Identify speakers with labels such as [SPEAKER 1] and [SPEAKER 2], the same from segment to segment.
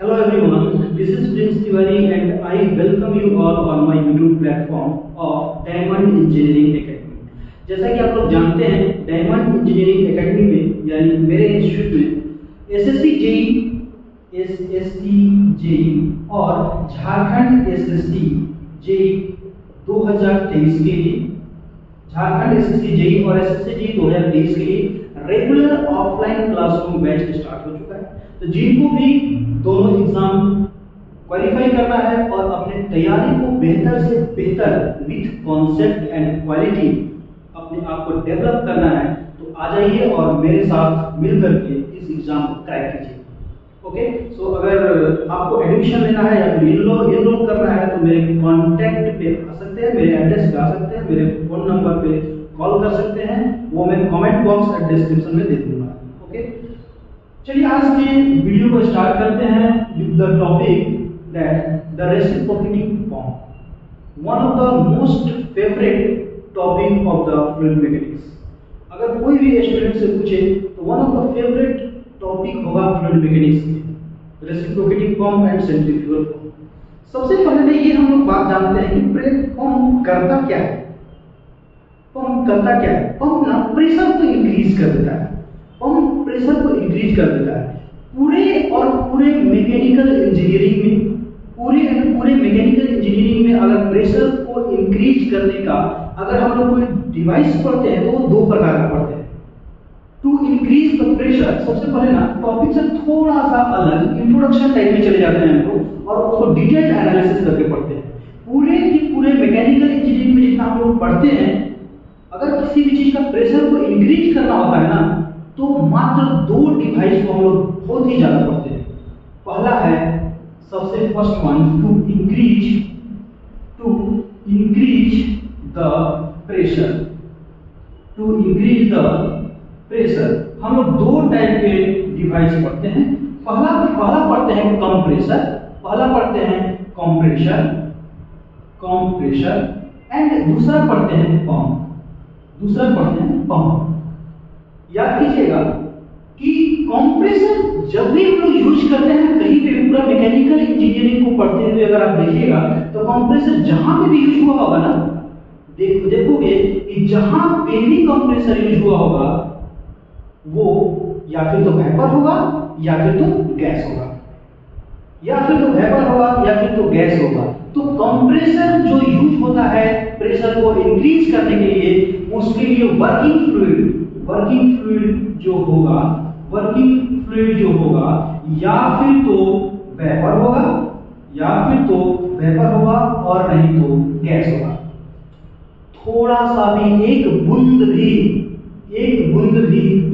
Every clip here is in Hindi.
[SPEAKER 1] Hello everyone, this is Prince Tiwari and I welcome you all on my YouTube platform of Diamond Engineering Academy। जैसा कि आप लोग जानते हैं, डायमंड इंजीनियरिंग एकेडमी में यानी मेरे इंस्टीट्यूट में एसएससी जेई, एसएससी जेई और झारखंड एसएससी जेई 2023 के लिए, झारखंड एसएससी जेई और एसएससी जेई 2023 के लिए regular offline classroom batch start हो चुका है। तो जिनको भी दोनों एग्जाम क्वालिफाई करना है और अपने तैयारी को बेहतर से बेहतर विथ कॉन्सेप्ट एंड क्वालिटी अपने आप को डेवलप करना है, तो आ जाइए और मेरे साथ मिलकर के इस एग्जाम को क्रैक कीजिए। ओके, सो अगर आपको एडमिशन लेना है या फिर इनरोल करना है तो मेरे कॉन्टैक्ट पे आ सकते हैं, मेरे एड्रेस पे आ सकते हैं, मेरे फोन नंबर पे कॉल कर सकते हैं, वो मैं कमेंट बॉक्स और डिस्क्रिप्शन में दे दूंगा। ओके, चलिए आज के वीडियो को स्टार्ट करते हैं with the topic that the reciprocating form, one of the most favourite topic of the fluid mechanics. अगर कोई भी स्टूडेंट से पूछे तो one of the favourite topic होगा फ्लूइड मैकेनिक्स में reciprocating form and centrifugal form. सबसे पहले ये हम लोग बात जानते हैं कि पंप करता क्या है। पंप करता क्या है? पंप ना प्रेशर को इंक्रीज कर देता है। पंप प्रेशर को इंक्रीज कर देता है। पूरे मैकेनिकल इंजीनियरिंग में, पूरे मैकेनिकल इंजीनियरिंग में अगर प्रेशर को इंक्रीज करने का अगर हम लोग कोई डिवाइस पढ़ते हैं तो वो दो प्रकार का पढ़ते हैं। टू इंक्रीज द प्रेशर, सबसे पहले ना टॉपिक से थोड़ा सा अलग इंट्रोडक्शन टाइप में चले जाते हैं हम लोग और उसको डिटेल एनालिसिस करके पढ़ते हैं। पूरे मैकेनिकल इंजीनियरिंग में जितना हम लोग पढ़ते हैं, अगर किसी भी चीज का प्रेशर को इंक्रीज करना होता है ना, तो मात्र दो डिवाइस को हम लोग बहुत ही ज्यादा पढ़ते हैं। पहला है सबसे first one, to increase the pressure. To increase the pressure हम लोग दो टाइप के डिवाइस पढ़ते हैं। पहला पढ़ते हैं कंप्रेसर, पहला पढ़ते हैं कंप्रेशर एंड दूसरा पढ़ते हैं पंप। याद कीजिएगा कि कंप्रेसर जब भी हम लोग यूज करते हैं कहीं पे, पूरा मैकेनिकल इंजीनियरिंग को पढ़ते हुए अगर आप देखिएगा तो कंप्रेसर जहां पे भी यूज हुआ होगा ना, देखोगे कि जहां पे भी कंप्रेसर यूज हुआ होगा वो या फिर तो वेपर होगा या फिर तो गैस होगा, गैस होगा। तो कंप्रेसर जो यूज होता है प्रेशर को इंक्रीज करने के लिए, उसके लिए वर्किंग फ्लूइड जो होगा या फिर तो वेपर होगा और नहीं तो गैस होगा। थोड़ा सा भी एक बूंद भी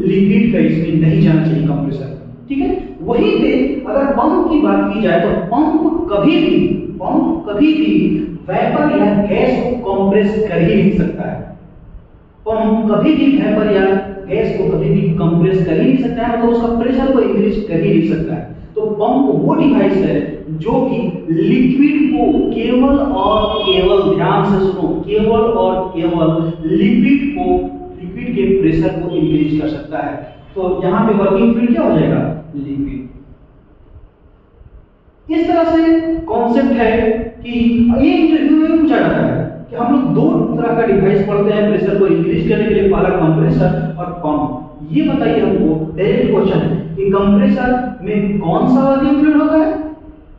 [SPEAKER 1] लिक्विड का इसमें नहीं जाना चाहिए कंप्रेसर, ठीक है। वहीं पे अगर पंप की बात की जाए तो पंप कभी भी वेपर या गैस को कंप्रेस कर ही नहीं सकता है। पंप कभी भी वेपर या गैस को कभी भी कंप्रेस कर ही नहीं सकता है, मतलब उसका प्रेशर को इंक्रीज कर ही नहीं सकता है। तो पंप वो डिवाइस है जो कि लिक्विड को केवल और केवल, ध्यान से सुनो, केवल और केवल लिक्विड के प्रेशर को इंक्रीज कर सकता है। तो यहाँ पे वर्किंग फ्लूइड क्या हो जाएगा? लिक्विड। इस तरह से कॉन्सेप्ट है कि ये इंटरव्यू में पूछा जाता है कि हम लोग दो तरह का डिवाइस पढ़ते हैं प्रेशर को इंक्रीज करने के लिए, पहला कंप्रेसर और पंप। ये बताइए हमको, डायरेक्ट क्वेश्चन है कि कंप्रेसर में कौन सा वर्किंग फ्लूइड होता है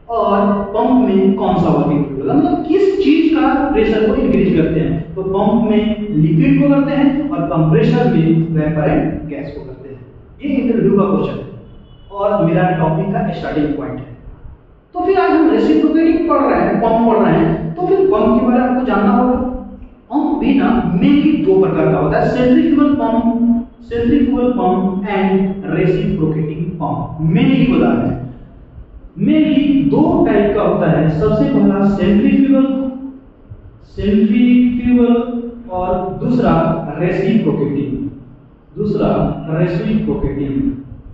[SPEAKER 1] और पंप में कौन सा वर्किंग फ्लूइड होता है, मतलब किस चीज का प्रेशर को इंक्रीज करते हैं। तो पंप में लिक्विड को करते हैं और कंप्रेसर में वेपर एंड गैस को करते हैं। ये इंटरव्यू का क्वेश्चन है और मेरा टॉपिक का स्टार्टिंग पॉइंट है। तो फिर आज हम रेसिप्रोकेटिंग पढ़ रहे हैं, पंप पढ़ रहे हैं, तो फिर पंप के बारे में आपको जानना होगा। पंप भी ना मेनली दो प्रकार का होता है, centrifugal pump and reciprocating pump. Mainly बता रहे हैं, मेनली दो टाइप का होता है। सबसे पहला सेंट्रीफ्यूगल और दूसरा रेसिप्रोकेटिंग।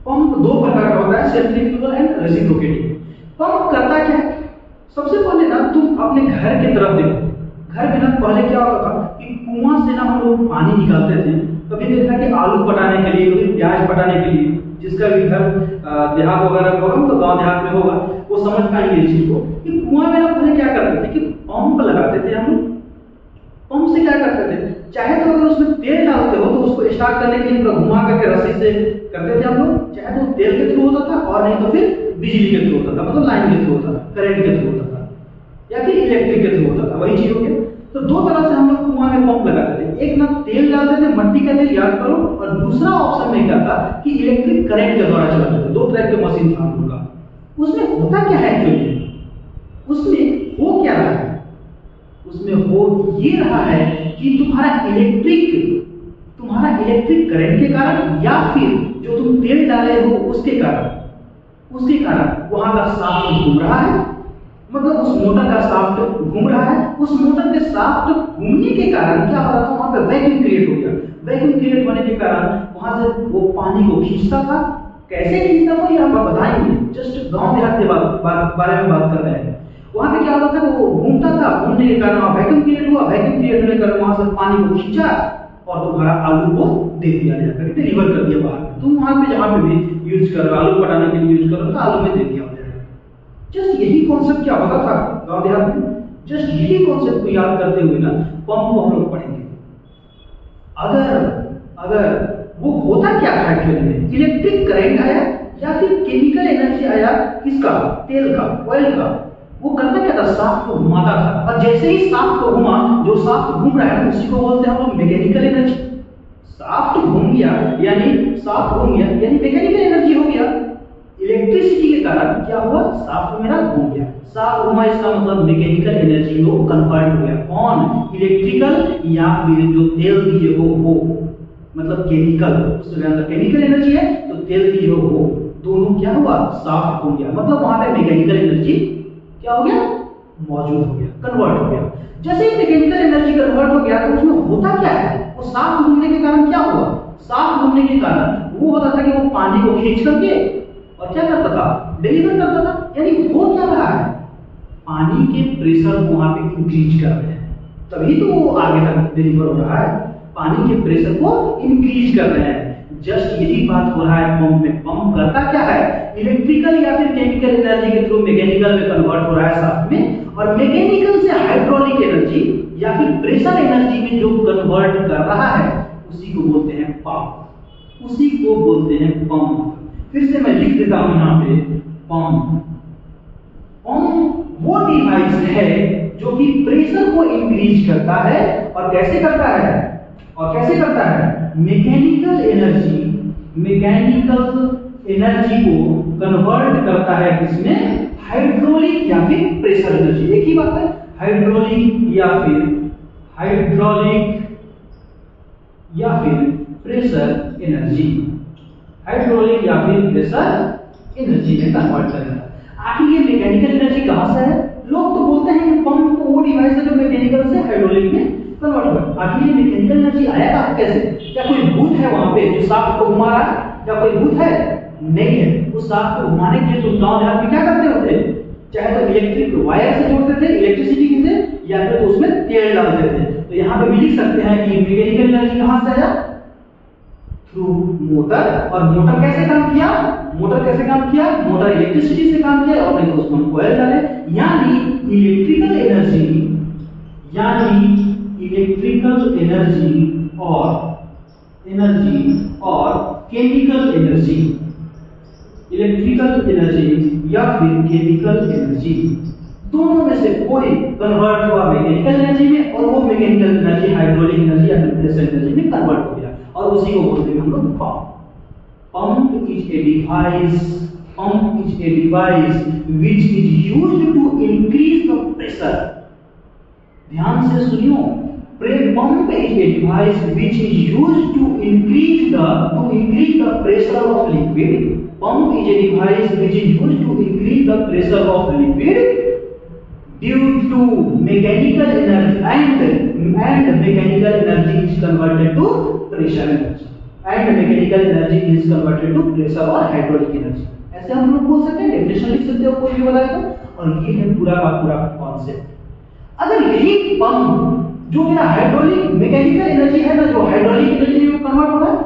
[SPEAKER 1] पंप दो प्रकार का होता है, सेंट्रीफ्यूगल एंड रेसिप्रोकेटिंग। पंप करता क्या है? सबसे पहले ना तुम अपने घर की तरफ देखो। घर में ना पहले क्या होता था कि कुआं से ना हम लोग पानी निकालते थे। कभी देखा कि आलू पटाने के लिए, कभी प्याज पटाने के लिए, जिसका भी घर देहात वगैरह होगा तो गांव देहात में होगा, वो समझ पाएंगे इस चीज को कि कुआं में हम पहले क्या करते थे कि पंप लगाते थे हम लोग। पंप से क्या करते थे, चाहे तो अगर उसमें तेल डालते हो तो उसको स्टार्ट करने के लिए पूरा घुमा करके रस्सी से करते थे हम लोग, चाहे तो तेल के थ्रू होता था और नहीं तो फिर बिजली के थ्रू होता था, मतलब लाइन के थ्रू होता था, करंट के थ्रू होता था या फिर इलेक्ट्रिक के थ्रू होता था, वही चीज हो गया। तो दो तरह से हम लोग कुआं में पंप लगाते थे, एक ना तेल डालते थे, मट्टी का तेल, याद करो, और दूसरा ऑप्शन में क्या था कि इलेक्ट्रिक करंट के द्वारा चलाते थे। दो तरह के मशीन था हम लोग का। उसमें होता क्या है एक्चुअली, उसमें हो क्या रहा है, उसमें हो ये रहा है कि तुम्हारा इलेक्ट्रिक करंट के कारण या फिर जो तुम तेल डाले हो उसके कारण वहां का शाफ्ट घूम रहा है, मतलब उस मोटर का शाफ्ट घूम रहा है। उस मोटर के शाफ्ट घूमने के कारण क्या हो रहा था, वहां पे वैक्यूम क्रिएट हो गया। वैक्यूम क्रिएट होने के कारण वहां से वो पानी को खींचता था। कैसे खींचता था ये हम बताएंगे, जस्ट गांव देहात के बारे में बात कर रहे हैं। वहां पे क्या होता था, वो घूमता था, घूमने के कारण वहां वैक्यूम क्रिएट हुआ, वैक्यूम क्रिएट होने के कारण वहां से पानी को खींचा और तुम्हारा आलू को दे दिया जाकर डिलीवर कर दिया बाहर में। तुम वहां पे जहां पे भी यूज कर रहे हो, आलू पटाने के लिए यूज कर रहे हो तो आलू में दे दिया हो जाएगा। जस्ट यही कॉन्सेप्ट क्या होता था गांव देहात में, जस्ट यही कॉन्सेप्ट को याद करते हुए ना पंप को हम लोग पढ़ेंगे। अगर वो होता क्या था एक्चुअली में, इलेक्ट्रिक करंट आया या फिर केमिकल एनर्जी आया, किसका, तेल का, ऑयल का, वो करता क्या था, शाफ्ट को घुमाता था। और जैसे ही शाफ्ट को घुमा, जो शाफ्ट घूम रहा है उसी को बोलते हैं हम लोग मैकेनिकल एनर्जी। शाफ्ट घूम गया यानी मैकेनिकल एनर्जी हो गया। इलेक्ट्रिसिटी के कारण क्या हुआ, शाफ्ट मेरा घूम गया, शाफ्ट घुमा, इसका मतलब मैकेनिकल एनर्जी में कन्वर्ट हो गया। कौन, इलेक्ट्रिकल या फिर जो तेल दिए हो वो, मतलब केमिकल, उसके अंदर केमिकल एनर्जी है तो तेल दिए हो वो, दोनों क्या हुआ, शाफ्ट घूम गया, मतलब वहां पे मैकेनिकल एनर्जी क्या हो गया, मौजूद हो गया, कन्वर्ट हो गया। जैसे ही मैकेनिकल एनर्जी कन्वर्ट हो गया तो उसमें होता क्या है, वो शाफ्ट घूमने के कारण क्या हुआ, शाफ्ट घूमने के कारण वो होता था कि वो पानी को खींच करके और क्या करता था, डिलीवर करता था। यानी हो क्या रहा है, पानी के प्रेशर को वहां पे इंक्रीज कर रहे हैं, तभी तो वो आगे तक डिलीवर हो रहा है, पानी के प्रेशर को इंक्रीज कर रहे हैं। जस्ट यही बात हो रहा है पंप में। पंप करता क्या है, इलेक्ट्रिकल या फिर केमिकल एनर्जी के थ्रू मैकेनिकल में कन्वर्ट हो रहा है शाफ्ट में, और मैकेनिकल से हाइड्रोलिक एनर्जी या फिर प्रेशर एनर्जी में जो कन्वर्ट कर रहा है उसी को बोलते हैं पंप, उसी को बोलते हैं पंप। फिर से मैं लिख देता हूं यहां पे, पंप। पंप वो डिवाइस है जो कि प्रेशर को इंक्रीज करता है, और कैसे करता है, मैकेनिकल एनर्जी को कन्वर्ट करता है किसमें, हाइड्रोलिक या फिर प्रेशर एनर्जी। एक ही बात है, हाइड्रोलिक या फिर प्रेशर एनर्जी, हाइड्रोलिक या फिर प्रेशर एनर्जी में कन्वर्ट करेगा। आखिर ये मैकेनिकल एनर्जी कहां से है, लोग तो बोलते हैं कि पंप तो वो डिवाइस है जो मैकेनिकल से हाइड्रोलिक में कन्वर्ट हुआ। आखिर ये मैकेनिकल एनर्जी आया कहां, कैसे, क्या कोई भूत है वहां पे जो शाफ्ट को घुमा रहा है, या कोई भूत है, नहीं है। उस शाफ्ट को घुमाने के लिए तुम गांव देहात में क्या करते होते, चाहे तो इलेक्ट्रिक वायर से जोड़ते थे, इलेक्ट्रिसिटी से, या फिर तो उसमें तेल डालते थे। तो यहाँ पे भी लिख सकते हैं कि मैकेनिकल एनर्जी कहां से आया, थ्रू मोटर। और मोटर कैसे काम किया, मोटर इलेक्ट्रिसिटी से काम किया, और नहीं तो उसमें कॉइल डाले। यानी इलेक्ट्रिकल एनर्जी और केमिकल एनर्जी, या फिर केमिकल एनर्जी, दोनों में से कोई कन्वर्ट हुआ मैकेनिकल एनर्जी में, और वो मैकेनिकल एनर्जी हाइड्रोलिक एनर्जी या फिर प्रेशर एनर्जी में कन्वर्ट हो गया, और उसी को बोलते हैं हम लोग pump. Pump is a device which is used to increase the pressure। ध्यान से सुनियो, pump is a device which is used to increase the pressure of liquid। Pump is a device which is used to increase the pressure of liquid due to mechanical energy, and mechanical energy is converted to pressure energy, or hydraulic energy। ऐसे हम लोग बोल सकते हैं, डेफिनेशन लिख सकते हो, कोई भी बताए तो। और ये है पूरा का पूरा कॉन्सेप्ट। अगर यही पंप जो मेरा हाइड्रोलिक मैकेनिकल एनर्जी है ना, जो हाइड्रोलिक एनर्जी में कन्वर्ट हो रहा है,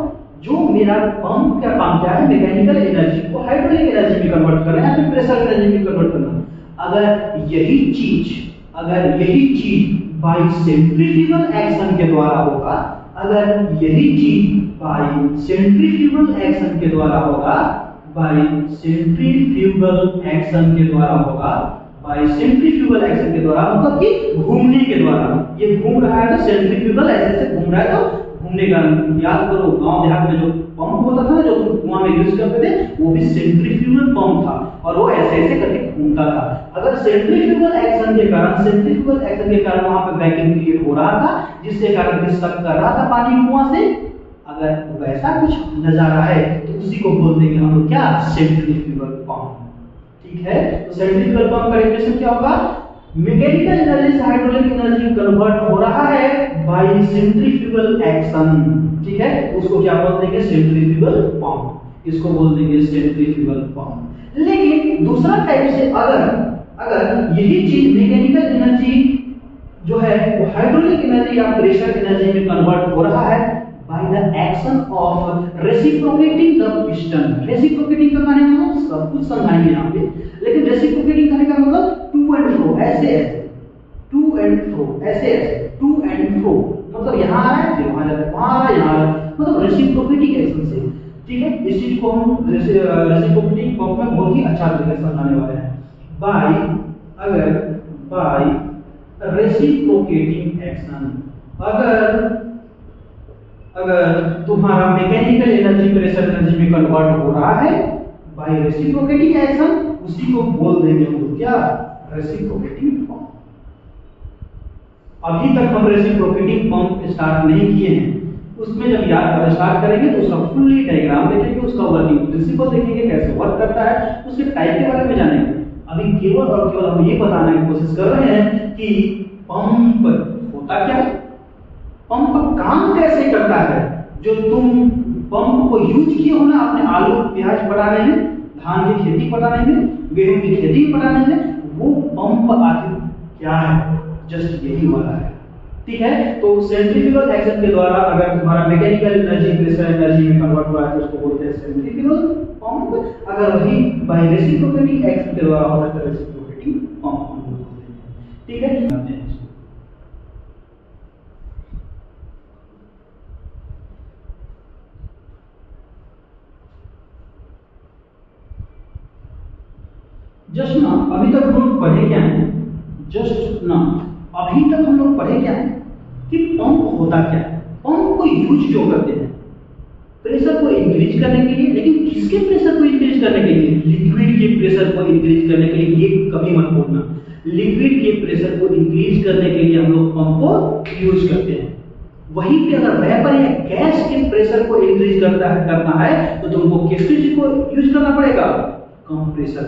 [SPEAKER 1] जो मेरा पंप का काम क्या है, मैकेनिकल एनर्जी को हाइड्रोलिक एनर्जी में कन्वर्ट करना है, फिर प्रेशर एनर्जी में कन्वर्ट करना। अगर यही चीज बाय सेंट्रीफ्यूगल एक्शन के द्वारा होगा, अगर यही चीज बाय सेंट्रीफ्यूगल एक्शन के द्वारा होगा, बाय सेंट्रीफ्यूगल एक्शन के द्वारा होगा, बाय सेंट्रीफ्यूगल एक्शन के द्वारा मतलब कि घूमने के द्वारा, ये घूम रहा है तो सेंट्रीफ्यूगल ऐसे से घूम रहा है तो घूमने का, याद करो गांव देहात में जो पंप होता था ना, जो कुआं में यूज करते थे, वो भी सेंट्रीफ्यूगल पंप था और वो ऐसे ऐसे करके घूमता था। अगर सेंट्रीफ्यूगल एक्शन के कारण वहां पे वैक्यूम क्रिएट हो रहा था, जिसके कारण डिस्टर्ब कर रहा था पानी कुआं से, अगर वैसा कुछ नजारा है तो उसी को बोल देंगे हम लोग क्या, सेंट्रीफ्यूगल पंप। ठीक है, तो सेंट्रीफ्यूगल पंप का डेफिनेशन क्या होगा, मैकेनिकल एनर्जी से हाइड्रोलिक एनर्जी में कन्वर्ट हो रहा है बाय सेंट्रीफ्यूगल एक्शन। ठीक है, उसको क्या बोल देंगे, सेंट्रीफ्यूगल पंप, इसको बोल देंगे सेंट्रीफ्यूगल पंप। लेकिन दूसरा टाइप से अगर यही चीज मैकेनिकल एनर्जी जो है वो हाइड्रोलिक एनर्जी या प्रेशर एनर्जी में कन्वर्ट हो रहा है by the action of reciprocating the piston। reciprocating का माने हम सब कुछ समझाएंगे यहाँ पे, लेकिन reciprocating करने का मतलब to and fro, ऐसे to and fro, ऐसे to and fro, मतलब यहाँ आ रहा है फिर वहाँ जा रहा है, वहाँ आ रहा है यहाँ आ रहा है, मतलब reciprocating एक्शन से। ठीक है, इस चीज को हम reciprocating पंप में बहुत ही अच्छा तरीके से समझाने वाले हैं। by reciprocating एक्शन, अगर तुम्हारा मैकेनिकल एनर्जी प्रेशर एनर्जी में कन्वर्ट हो रहा है बाय रेसिप्रोकेटिंग एक्शन, उसी को बोल देंगे हम लोग क्या, रेसिप्रोकेटिंग पंप। अभी तक हम रेसिप्रोकेटिंग पंप स्टार्ट नहीं किए हैं, उसमें जब याद स्टार्ट करेंगे तो उसका फुल्ली डायग्राम देखेंगे, उसका वर्किंग प्रिंसिपल देखेंगे, कैसे वर्क करता है, उसके टाइप के बारे में जानेंगे। अभी केवल और केवल हम ये बताने की कोशिश कर रहे हैं कि पंप होता क्या है, पंप काम कैसे करता है। जो तुम पंप को यूज किए हो ना अपने आलू प्याज पटाने में, धान की खेती पटाने में, गेहूं की खेती पटाने में, वो पंप आखिर क्या है, जस्ट यही वाला है। ठीक है, तो सेंट्रीफ्यूगल एक्शन के द्वारा अगर तुम्हारा मैकेनिकल एनर्जी प्रेशर एनर्जी में कन्वर्ट हुआ है तो उसको बोलते हैं सेंट्रीफ्यूगल पंप। अगर वही बाय रेसिप्रोकेटिंग एक्शन के द्वारा होता है तो रेसिप्रोकेटिंग पंप हम बोलते हैं। ठीक है, जस्ट ना अभी तक हम लोग पढ़े क्या है, अभी तक हम लोग पढ़े क्या है कि पंप होता क्या है। पंप को यूज जो करते हैं प्रेशर को इंक्रीज करने के लिए, लेकिन किसके प्रेशर को इंक्रीज करने के लिए, लिक्विड के प्रेशर को इंक्रीज करने के लिए। ये कभी मत भूलना, लिक्विड के प्रेशर को इंक्रीज करने के लिए हम लोग पंप को यूज करते हैं। वहीं पे अगर वेपर या गैस के प्रेशर को इंक्रीज करना है तो तुमको किस चीज को यूज करना पड़ेगा, कंप्रेसर।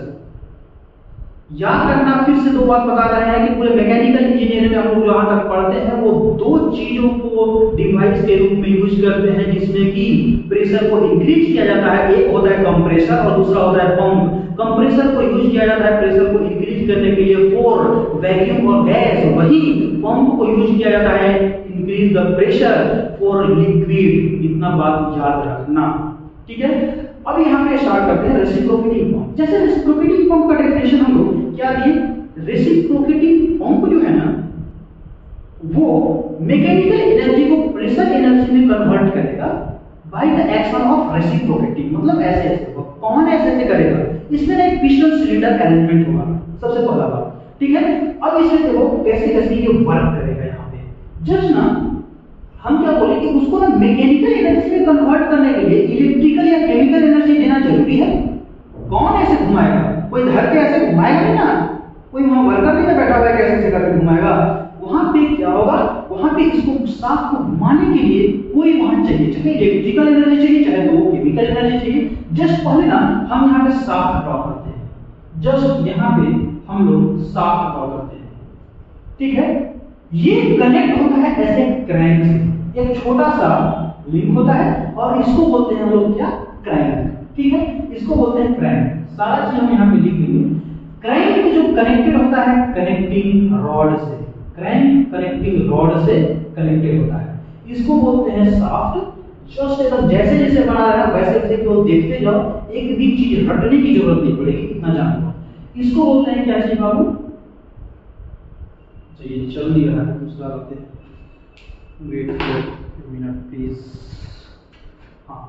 [SPEAKER 1] याद रखना, फिर से दो बात बता रहे हैं कि पूरे मैकेनिकल इंजीनियरिंग में हम लोग जहां तक पढ़ते हैं वो दो चीजों को डिवाइस के रूप में यूज करते हैं जिसमें कि प्रेशर को इंक्रीज किया जाता है। एक होता है कंप्रेसर और दूसरा होता है पंप। कंप्रेसर को यूज किया जाता है प्रेशर को इंक्रीज करने के लिए फॉर वैक्यूम और गैस, वही पंप को यूज किया जाता है increase the pressure for liquid. इतना बात याद रखना, ठीक है। अब यहाँ पे स्टार्ट करते हैं रेसिप्रोकेटिंग पंप। जैसे रेसिप्रोकेटिंग पंप का डेफिनेशन हम लोग क्या दिए, रेसिप्रोकेटिंग पंप जो है ना वो मैकेनिकल एनर्जी को प्रेशर एनर्जी में कन्वर्ट करेगा by the action of reciprocating. मतलब ऐसे ऐसे कौन ऐसे करेगा, इसमें एक पिस्टन सिलेंडर अरेंजमेंट होगा सबसे पहला बात, ठीक है। अब इसमें देखो कैसे कैसे ये वर्क करेगा। यहाँ पे जस्ट ना हम क्या बोले कि उसको ना मैकेनिकल एनर्जी में कन्वर्ट करने के लिए इलेक्ट्रिकल या केमिकल एनर्जी देना जरूरी है। कौन ऐसे घुमाएगा, कोई धर के ऐसे घुमाएगा नहीं ना, कोई वहां वर्कर नहीं बैठा हुआ है कैसे ऐसे करके घुमाएगा। वहां पे क्या होगा, वहां पे इसको शाफ्ट को घुमाने के लिए कोई वहां चाहिए, चाहे इलेक्ट्रिकल एनर्जी चाहिए चाहे तो वो केमिकल एनर्जी चाहिए। जस्ट पहले ना हम यहाँ पे शाफ्ट ड्रॉ करते हैं, जस्ट यहाँ पे हम लोग शाफ्ट ड्रॉ करते हैं, ठीक है। ये कनेक्ट होता है ऐसे क्रैंक से, एक छोटा सा लिंक होता है और इसको बोलते हैं हम लोग क्या, क्रैंक, ठीक है। इसको बोलते हैं क्रैंक। सारा चीज हम यहाँ पे लिख लेंगे। क्रैंक जो कनेक्टेड होता है कनेक्टिंग रॉड से, क्रैंक कनेक्टिंग रॉड से कनेक्टेड होता है, इसको बोलते हैं शाफ्ट। स्वस्थ एकदम जैसे जैसे बना रहा है वैसे वैसे केवल देखते जाओ, एक भी चीज हटने की जरूरत नहीं पड़ेगी, इतना जान लो। इसको बोलते हैं क्या चीज बाबू? ये चल नहीं रहा है, दूसरा लाते हैं, वेट फॉर मिनट प्लीज। हाँ,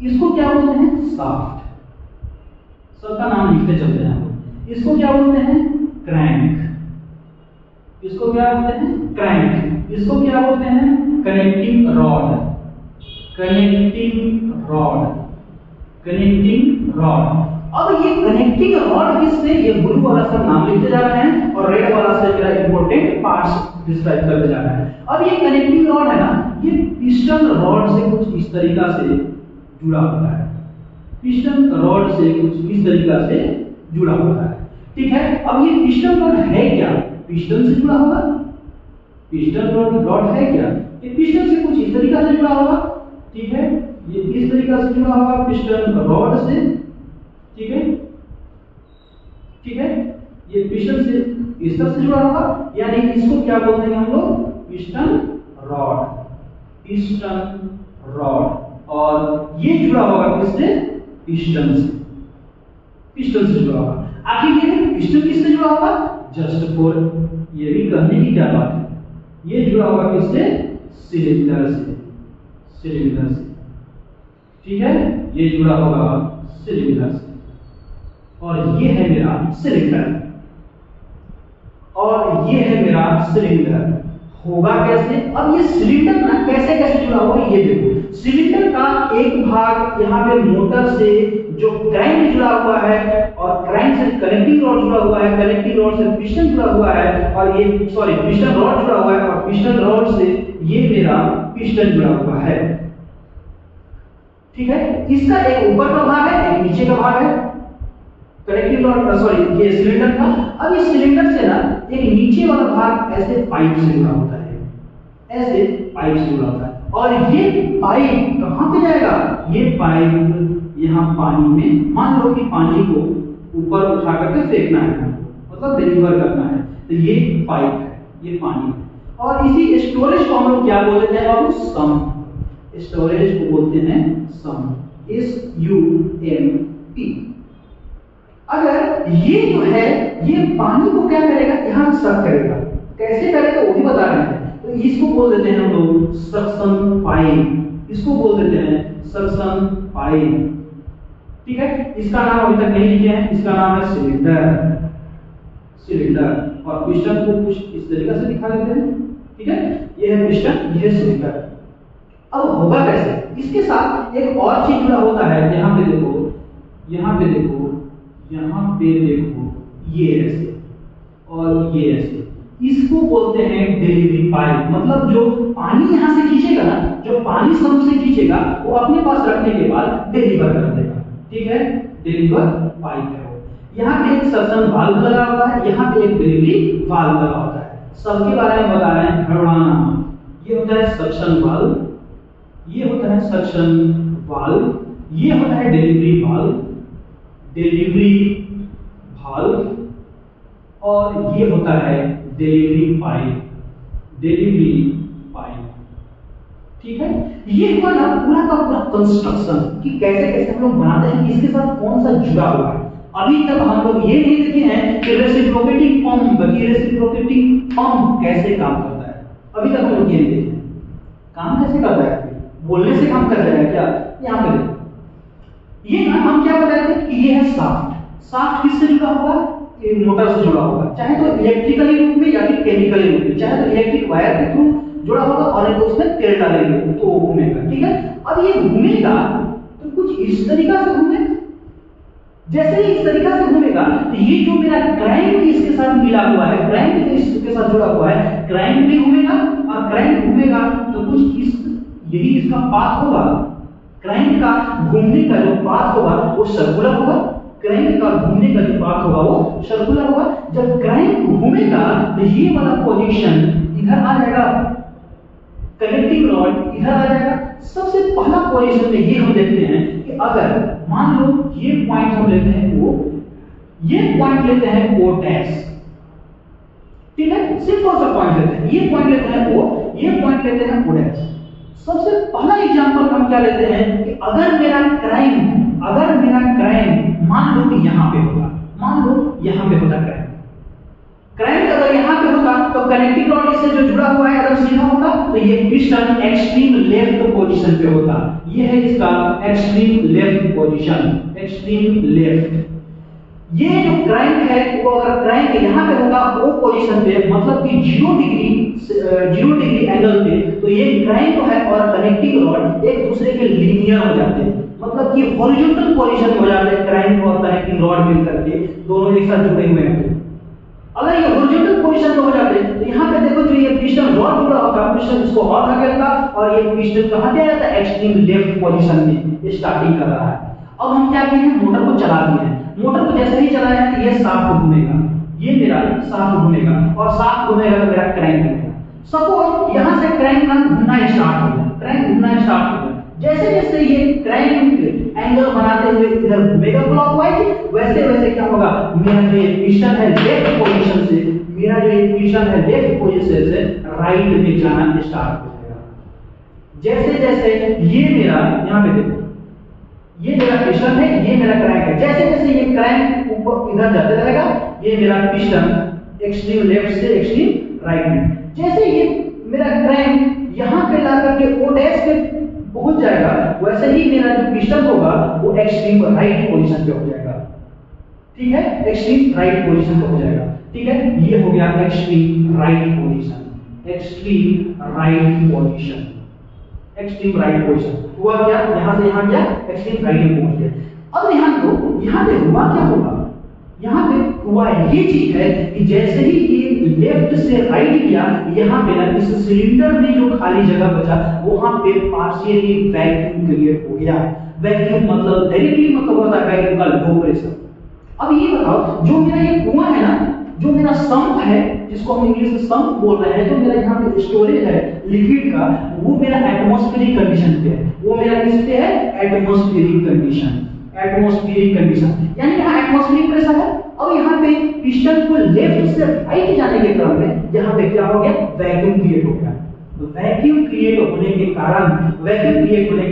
[SPEAKER 1] इसको क्या बोलते हैं? शाफ्ट। सबका नाम लिखते चलते हैं हम। इसको क्या बोलते हैं? क्रैंक। इसको क्या बोलते हैं? क्रैंक। इसको क्या बोलते हैं? Connecting rod. Connecting rod. Connecting rod. अब ये कनेक्टिंग रॉड किससे? ये ब्लू वाला सब नाम लिखते जा रहे हैं और रेड वाला से मेरा इंपॉर्टेंट पार्ट्स डिस्क्राइब करते जा रहा है। अब ये कनेक्टिंग रॉड है ना, ये पिस्टन रॉड से कुछ इस तरीका से जुड़ा होता है। पिस्टन रॉड से कुछ इस तरीका से जुड़ा होता है, ठीक है। अब ये पिस्टन रॉड है क्या? पिस्टन से जुड़ा होगा। पिस्टन रॉड है क्या? ये पिस्टन से कुछ इस तरीका से जुड़ा होगा, ठीक है। ये इस तरीका से जुड़ा होगा पिस्टन रॉड से, ठीक है, ठीक है। ये पिस्टन से इस तरह से जुड़ा होगा, यानी इसको क्या बोलते हैं हम लोग? Piston rod. Piston rod. और ये जुड़ा होगा किससे? पिस्टन से। पिस्टन से जुड़ा होगा। आखिर ये पिस्टन किससे जुड़ा होगा? जस्ट फॉर ये भी कहने की क्या बात है, ये जुड़ा होगा किससे? सिलेंडर से। सिलेंडर से, ठीक है। ये जुड़ा होगा सिलेंडर से और ये है मेरा सिलेंडर, और ये है मेरा सिलेंडर। होगा कैसे? अब ये सिलेंडर ना कैसे कैसे जुड़ा हुआ है ये देखो। सिलेंडर का एक भाग यहाँ पे मोटर से जो क्रैंक जुड़ा हुआ है, और क्रैंक से कनेक्टिंग रॉड जुड़ा हुआ है, कनेक्टिंग रॉड से पिस्टन जुड़ा हुआ है, और ये पिस्टन रॉड जुड़ा हुआ है, और पिस्टन रॉड से ये मेरा पिस्टन जुड़ा हुआ है, ठीक है। इसका एक ऊपर का भाग है, एक नीचे का भाग है, कनेक्टिंग रॉड ये सिलेंडर का। अब इस सिलेंडर से ना एक नीचे वाला भाग ऐसे पाइप से जुड़ा होता है, ऐसे पाइप से जुड़ा होता है, और ये पाइप कहां पे जाएगा? ये पाइप यहाँ पानी में, मान लो कि पानी को ऊपर उठा करके फेंकना है, मतलब डिलीवर करना है, तो ये पाइप है, ये पानी है। और इसी स्टोरेज को हम लोग क्या बोलते हैं बाबू? सम्प। स्टोरेज को बोलते हैं सम्प। SUMP। अगर ये जो है ये पानी को क्या करेगा? यहाँ सक करेगा। कैसे करेगा वो भी बता रहे हैं। तो इसको बोल देते हैं हम लोग सक्शन पाइप। इसको बोल देते हैं सक्शन पाइप, ठीक है। इसका नाम अभी तक नहीं लिखे हैं, इसका नाम है सिलेंडर। सिलेंडर। और पिस्टन को कुछ इस तरीके से दिखा देते हैं, ठीक है। ये है पिस्टन, ये है सिलेंडर। अब होगा कैसे? इसके साथ एक और चीज जुड़ा होता है। यहाँ पे देखो, यहाँ पे देखो, यहाँ पे देखो, ये ऐसे और ये ऐसे। इसको बोलते हैं डिलीवरी पाइप। मतलब जो पानी यहाँ से खींचेगा ना, जो पानी सम्प से खींचेगा, वो अपने पास रखने के बाद डिलीवर कर देगा, ठीक है। डिलीवर पाइप है वो। यहाँ पे एक सक्शन वाल्व लगा हुआ है, यहाँ पे एक डिलीवरी वाल्व लगा होता है। सबके बारे में बता रहे हैं, घरवाना। ये होता है सक्शन वाल्व, ये होता है सक्शन वाल्व, ये होता है डिलीवरी वाल्व, डिलीवरी वाल्व, और ये होता है डिलीवरी पाइप। डिलीवरी पाइप, ठीक है। ये हुआ ना पूरा का पूरा कंस्ट्रक्शन कि कैसे कैसे हम लोग बनाते हैं, इसके साथ कौन सा जुड़ा हुआ है। अभी तक हम लोग ये नहीं देखे हैं कि रेसिप्रोकेटिंग पंप, रेसिप्रोकेटिंग पंप कैसे काम करता है। अभी तक हम लोग ये नहीं देखे हैं। काम कैसे करता है? बोलने से काम कर जाएगा क्या? यहाँ पे देखो, ये ना हम क्या बता रहे थे कि ये है शाफ्ट। शाफ्ट किससे जुड़ा हुआ? मोटर से जुड़ा होगा, चाहे तो इलेक्ट्रिकली रूप में या फिर केमिकली रूप में। चाहे तो इलेक्ट्रिक वायर के थ्रू जुड़ा होगा और एक उसमें तेल डालेंगे तो वो घूमेगा, ठीक है। अब ये घूमेगा तो कुछ इस तरीका से घूमेगा। जैसे ही इस तरीका से घूमेगा तो ये जो मेरा क्रैंक इसके साथ मिला हुआ है, क्रैंक इसके साथ जुड़ा हुआ है, क्रैंक भी घूमेगा, और क्रैंक घूमेगा तो कुछ इस यही इसका पाथ होगा। क्रैंक का घूमने का जो पाथ होगा वो सर्कुलर होगा। क्रैंक का घूमने का जो पाथ होगा वो सर्कुलर होगा। जब क्रैंक घूमेगा तो ये वाला पोजीशन इधर आ जाएगा, कनेक्टिंग रॉड इधर आ जाएगा। सबसे पहला पोजीशन में ये हम देखते हैं कि अगर मान लो ये पॉइंट हम लेते हैं O, ये पॉइंट लेते हैं O डैश, ठीक है। सिंपल सा पॉइंट लेते हैं, ये पॉइंट लेते हैं O, ये पॉइंट लेते हैं O डैश। सबसे पहला एग्जांपल हम क्या लेते हैं कि अगर मेरा क्राइम मान लो कि यहाँ पे होगा, मान लो यहाँ पे होता क्राइम अगर यहाँ पे होता तो कनेक्टिंग रॉड इससे जो जुड़ा हुआ है अगर सीधा होता तो ये पिस्टन एक्सट्रीम लेफ्ट पोजीशन पे होता। ये है इसका extreme left position, extreme left. ये जो क्राइम है वो अगर क्राइम यहाँ पे होगा वो पोजीशन पे, मतलब कि 0 डिग्री एंगल पे, तो ये क्राइम जो है और कनेक्टिंग रॉड एक दूसरे के लीनियर हो जाते हैं, मतलब कि हॉरिजॉन्टल पोजीशन हो जाते हैं। क्राइम और कनेक्टिंग रॉड मिलकर के दोनों एक साथ जुड़े हुए हैं। अगर ये हॉरिजॉन्टल पोजीशन में हो जाते तो यहाँ पे देखो जो ये पिस्टन रॉड जुड़ा होता है, पिस्टन इसको और आगे रखता और ये पिस्टन कहाँ पे आ जाता है, एक्सट्रीम लेफ्ट पोजीशन में स्टार्टिंग कर रहा है। अब हम क्या किए हैं, मोटर को चला दिए हैं। मोटर को जैसे ही चलाया है तो ये साफ घूमेगा, ये मेरा साफ घूमेगा और साफ घूमेगा तो मेरा क्रैंक घूमेगा। सपोज यहाँ से क्रैंक ना घूमना स्टार्ट हो गया, क्रैंक घूमना स्टार्ट हो गया। जैसे जैसे ये क्रैंक एंगल बनाते हुए इधर घूमेगा क्लॉकवाइज, वैसे वैसे क्या होगा, मेरा जो ये पिस्टन है लेफ्ट पोजीशन से, मेरा जो ये पिस्टन है लेफ्ट पोजीशन से राइट में जाना स्टार्ट हो जाएगा। जैसे जैसे ये मेरा यहाँ पे देखो, ये मेरा पिस्टन है, ये मेरा क्रैंक है। जैसे जैसे ये क्रैंक ऊपर इधर जाते रहेगा, ये मेरा पिस्टन एक्सट्रीम लेफ्ट से एक्सट्रीम राइट में। जैसे ये मेरा क्रैंक यहाँ पे ला करके ओ डैश पे पहुंच जाएगा, वैसे ही मेरा जो पिस्टन होगा वो एक्सट्रीम राइट पोजीशन पे हो जाएगा। ठीक है, एक्सट्रीम राइट पोजीशन पे हो जाएगा। ठीक है, ये हो गया extreme right position, extreme right position, extreme right position. हुआ क्या, यहां से यहां गया, एक्सट्रीम राइट में पहुंच गया। अब यहां तो यहां पे हुआ क्या होगा, यहां पे हुआ ये चीज है कि जैसे ही ये लेफ्ट से राइट किया, यहां पे ना इस सिलेंडर में जो खाली जगह बचा वहां पे पार्शियली वैक्यूम क्रिएट हो गया। वैक्यूम मतलब डायरेक्टली मतलब होता है वैक्यूम का लो प्रेशर। अब ये बताओ, जो मेरा ये कुआं है ना, जो मेरा सम्प है जिसको हम इंग्लिश में सम्प बोल रहे हैं, जो मेरा यहाँ पे स्टोरेज है लिक्विड का, वो मेरा एटमॉस्फेरिक कंडीशन पे है। वो मेरा किस पे है, एटमॉस्फेरिक कंडीशन, एटमॉस्फेरिक कंडीशन, यानी यहाँ एटमॉस्फेरिक प्रेशर है। अब यहाँ पे पिस्टन को लेफ्ट से राइट जाने के क्रम में यहाँ पे क्या हो गया, वैक्यूम क्रिएट हो गया। तो वैक्यूम क्रिएट होने के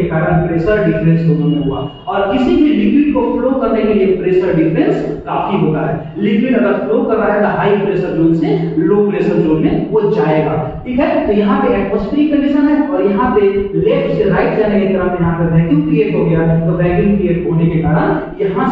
[SPEAKER 1] कारण प्रेशर डिफरेंस दोनों में हुआ। और किसी भी लिक्विड को फ्लो करने के लिए प्रेशर डिफरेंस काफी होता है। लिक्विड अगर फ्लो कर रहा है तो हाई प्रेशर जोन से लो प्रेशर जोन में वो जाएगा। ठीक है, तो यहाँ पे एटमॉस्फेरिक कंडीशन है और यहाँ पे लेफ्ट से राइट जाने के क्रम में यहाँ पे वैक्यूम क्रिएट हो गया। तो वैक्यूम क्रिएट होने के कारण यहाँ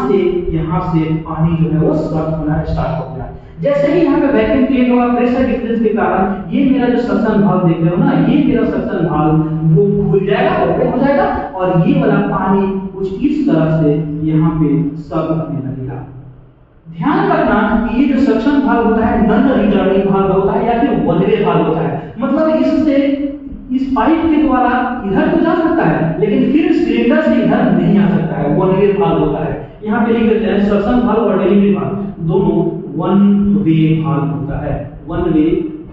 [SPEAKER 1] से पानी जो है वो सर्व होना स्टार्ट हो गया। जैसे ही यहाँ पे वैक्यूम क्रिएट होगा प्रेशर डिफरेंस के कारण, ये मेरा जो सक्शन वाल्व देख रहे हो ना, ये मेरा सक्शन वाल्व वो खुल जाएगा, ओपन हो जाएगा और ये वाला पानी कुछ इस तरह से यहाँ पे सर्व करने लगेगा। ध्यान रखना कि ये जो सक्शन वाल्व होता है नॉन रिटर्निंग वाल्व होता है या फिर वन वे वाल्व होता है। मतलब इससे इस पाइप के द्वारा इधर तो जा सकता है लेकिन फिर सिलेंडर से इधर नहीं आ सकता है, वन वे वाल्व होता है। यहाँ पे लिख देते हैं सक्शन वाल्व और डिलीवरी वाल्व दोनों वन वे वाल्व होता है, वन वे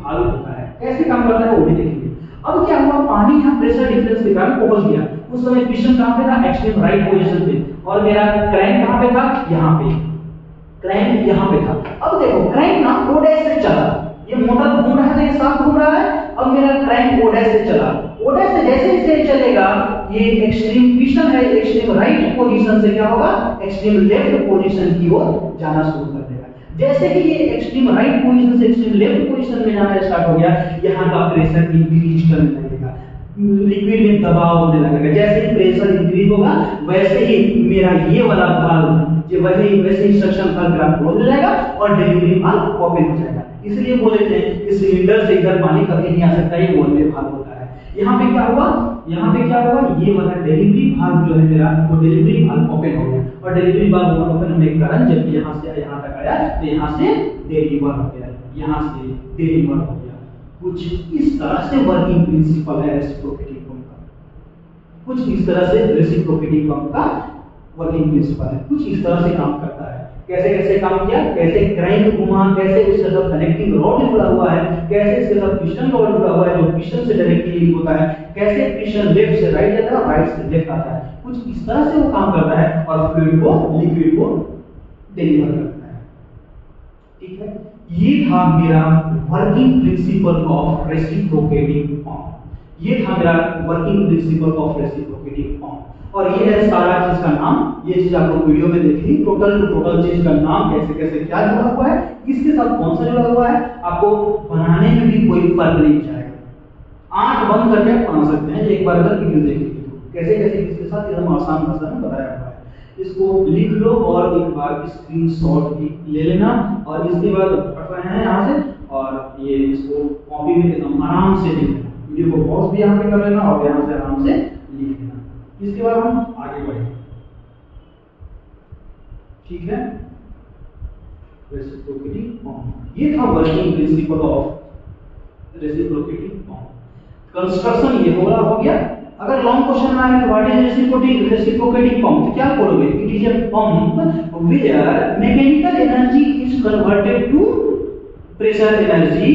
[SPEAKER 1] वाल्व होता है। कैसे काम करता है वो भी देखेंगे। अब क्या हुआ, पानी यहाँ प्रेशर डिफरेंस के कारण पहुंच गया। उस समय पिस्टन कहाँ पे था, एक्सट्रीम राइट पोजीशन पे, और मेरा क्रैंक कहाँ पे था, यहाँ पे, क्रैंक यहाँ पे था। अब देखो क्रैंक ना ओ डैश से चला, ये मोटर घूम रहा है तो ये साफ घूम रहा है। अब मेरा क्रैंक ओ डैश से चला, ओ डैश से जैसे जैसे चलेगा ये एक्सट्रीम पिस्टन है, एक्सट्रीम राइट पोजीशन से क्या होगा, एक्सट्रीम लेफ्ट पोजीशन की ओर जाना शुरू कर देगा। जैसे ही ये एक्सट्रीम राइट पोजीशन से एक्सट्रीम लेफ्ट पोजीशन में जाना स्टार्ट हो गया, यहाँ का प्रेशर इंक्रीज करने लगेगा, लिक्विड में दबाव होने लगेगा। जैसे ही प्रेशर इंक्रीज होगा वैसे ही मेरा ये वाला वाल्व वैसे ही सक्शन वाल्व मेरा क्लोज हो जाएगा और डिलीवरी वाल्व ओपन हो जाएगा। इसलिए बोले थे कि सिलेंडर से इधर पानी कभी नहीं आ सकता, ये वन वे वाल्व होता है। यहाँ पे क्या हुआ, ये वाला डिलीवरी वाल्व जो है मेरा वो डिलीवरी वाल्व ओपन हो गया और डिलीवरी वाल्व ओपन होने के कारण जब यहाँ से यहाँ तक आया तो यहाँ से डिलीवर हो गया, यहाँ से डिलीवर हो गया। कुछ इस तरह से वर्किंग प्रिंसिपल है रेसिप्रोकेटिंग पंप का, कुछ इस तरह से रेसिप्रोकेटिंग पंप का वर्किंग प्रिंसिपल है, कुछ इस तरह से काम करता है। कैसे कैसे काम किया, कैसे क्रैंक घुमा, कैसे उसके साथ कनेक्टिंग रॉड जुड़ा हुआ है, कैसे इसके साथ पिस्टन रॉड जुड़ा हुआ है जो पिस्टन से डायरेक्टली लिंक होता है, कैसे पिस्टन लेफ्ट से राइट जाता है और राइट से लेफ्ट आता है। कुछ इस तरह से वो काम करता है और फ्लूइड को, लिक्विड को डिलीवर करता है। ठीक है, ये था मेरा working principle of reciprocating pump. ये था मेरा working principle of reciprocating pump. और ये है सारा चीज का नाम, ये चीज आप लोग वीडियो में देखी, टोटल टू टोटल चीज का नाम, कैसे कैसे क्या जुड़ा हुआ है, किसके साथ कौन सा जुड़ा हुआ है, आपको बनाने में भी कोई फर्क नहीं जाएगा। आंख बंद करके आप बना सकते हैं, एक बार अगर वीडियो देखिए तो कैसे कैसे किसके साथ एकदम आसान भाषा में बताया हुआ है। इसको लिख लो और एक बार स्क्रीनशॉट ले लेना, और इसके बाद पढ़ रहे हैं यहाँ से, और ये इसको कॉपी में एकदम आराम से लिख लेना, वीडियो को पॉज भी यहाँ पे कर लेना और यहाँ से आराम से लिख लेना। इसके बाद हम आगे बढ़ेंगे, ठीक है। रेसिप्रोकेटिंग पंप, ये था working principle of reciprocating pump. Construction ये हो गया। अगर लॉन्ग क्वेश्चन में आए तो व्हाट इज रेसिप्रोकेटिंग पंप, तो क्या बोलोगे? It is a pump where mechanical energy is converted to pressure energy,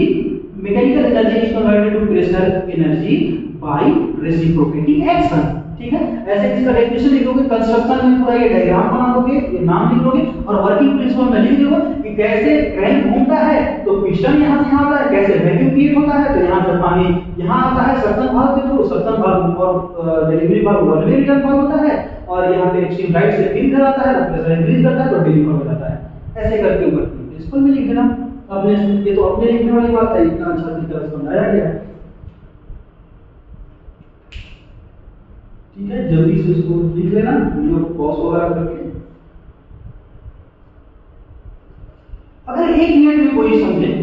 [SPEAKER 1] mechanical energy is converted to pressure energy by reciprocating action, ठीक है। ऐसे इसका डेफिनेशन लिखोगे, कंस्ट्रक्शन में पूरा ये डायग्राम बना दोगे, ये नाम लिख दोगे, और वर्किंग प्रिंसिपल में लिख दोगे कि कैसे क्रैंक घूमता है तो पिस्टन यहां से यहां आता है, कैसे वैक्यूम क्रिएट होता है तो यहां से पानी यहां आता है सक्शन वाल्व के थ्रू, सक्शन वाल्व और delivery valve one way return valve होता है, और यहां पे एक्सट्रीम राइट से फिर इधर आता है, प्रेशर इंक्रीज करता है तो डिलीवर हो जाता है। ऐसे करके वर्किंग प्रिंसिपल में लिख देना। अपने ये तो अपने लिखने वाली बात है, इतना अच्छा तरीके से समझाया गया है, ठीक है। जल्दी से इसको लिख लेना, वीडियो को पॉज वगैरह करके। अगर 1 मिनट में कोई समझे,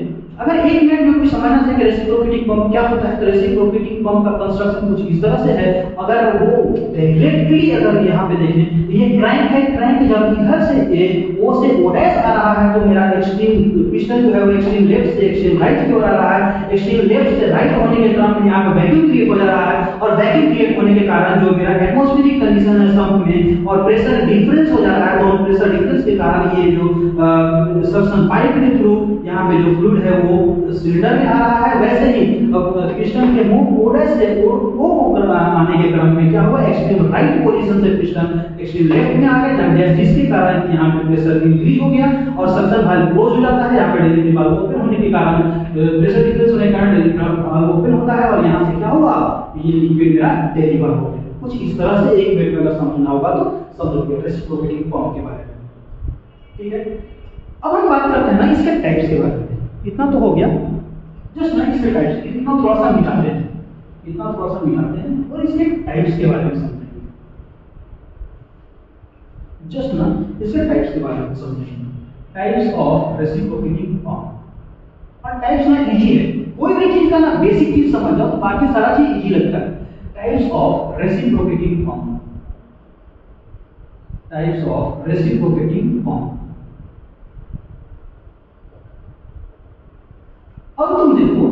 [SPEAKER 1] अगर 1 मिनट में कोई समझना चाहे कि रेसिप्रोकेटिंग पंप क्या होता है, तो रेसिप्रोकेटिंग पंप का कंस्ट्रक्शन कुछ इस तरह से है। अगर वो डायरेक्टली अगर यहाँ पे देखें, ये क्रैंक है, क्रैंक जब इधर से ए ओ से ओ डैश आ रहा है तो मेरा एक्सट्रीम पिस्टन जो है वो एक्सट्रीम लेफ्ट से एक्सट्रीम राइट की ओर आ रहा है, एक्सट्रीम लेफ्ट से राइट होने के क्रम में यहाँ पे वैक्यूम क्रिएट हो जा रहा है, और वैक्यूम क्रिएट होने के कारण जो मेरा एटमॉस्फेरिक कंडीशन है सम्प में और प्रेशर डिफरेंस हो जा रहा है, तो प्रेशर डिफरेंस के कारण ये जो सक्शन पाइप के थ्रू यहाँ पे जो फ्लूइड है वो सिलेंडर में आ रहा है। वैसे ही पिस्टन के मुंह ओडस से ओ आने के क्रम में क्या हुआ, एक्सट्रीम राइट पोजीशन से पिस्टन एक्सट्रीम लेफ्ट में आ गया, जिसके कारण यहाँ पे प्रेशर इंक्रीज हो गया और सक्शन वाल्व क्लोज हो जाता है। यहाँ पे डिलीवरी वाल्व ओपन होने के कारण प्रेशर डिफरेंस होने के कारण डिलीवरी वाल्व ओपन होता है, और यहाँ से क्या हुआ, ये लिक्विड मेरा डिलीवर हो गया। कुछ इस तरह से 1 मिनट में अगर समझना होगा तो समझोगे रेसिप्रोकेटिंग पंप के बारे में, ठीक है। अब हम बात करते हैं ना इसके टाइप्स के बारे में। इतना तो हो गया, जस्ट ना इसके टाइप्स, इतना थोड़ा सा मिटाते हैं, इतना थोड़ा सा मिटाते हैं और इसके टाइप्स के बारे में समझेंगे। जस्ट ना इसके टाइप्स के बारे में समझेंगे, टाइप्स ऑफ रेसिप्रोकेटिंग पंप। और टाइप्स ना इजी है, कोई भी चीज का ना बेसिक चीज समझ जाओ तो बाकी सारा चीज इजी लगता है। Types of reciprocating pump, types of reciprocating pump. अब तुम देखो,